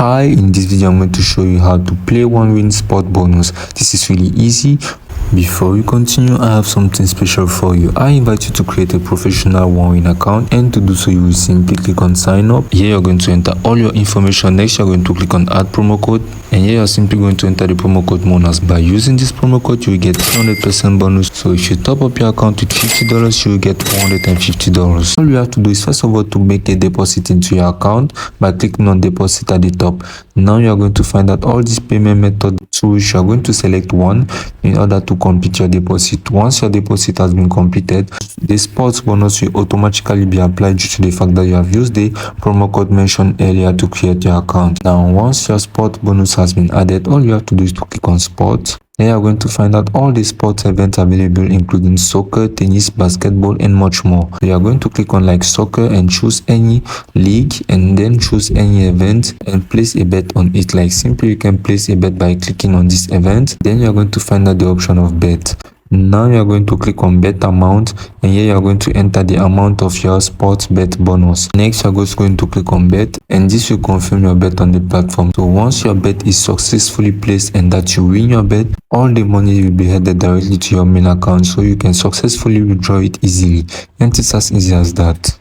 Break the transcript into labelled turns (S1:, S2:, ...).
S1: Hi, in this video I'm going to show you how to play one win spot bonus. This is really easy. Before we continue, I have something special for you. I invite you to create a professional OneWin account, and to do so you will simply click on sign up. Here you're going to enter all your information. Next you're going to click on add promo code, and here you're simply going to enter the promo code MONAS. By using this promo code you will get 200% bonus. So if you top up your account with $50 you will get $150. All you have to do is first of all to make a deposit into your account by clicking on deposit at the top. Now you are going to find out all these payment methods, to which you are going to select one in order to complete your deposit. Once your deposit has been completed, the sports bonus will automatically be applied due to the fact that you have used the promo code mentioned earlier to create your account. Now once your sport bonus has been added, all you have to do is to click on sports. Here you are going to find out all the sports events available, including soccer, tennis, basketball, and much more. So you are going to click on like soccer and choose any league, and then choose any event and place a bet on it. Like simply you can place a bet by clicking on this event. Then you are going to find out the option of bet. Now you are going to click on bet amount, and here you are going to enter the amount of your sports bet bonus. Next you are just going to click on bet, and this will confirm your bet on the platform. So once your bet is successfully placed and that you win your bet, all the money will be headed directly to your main account, so you can successfully withdraw it easily, and it's as easy as that.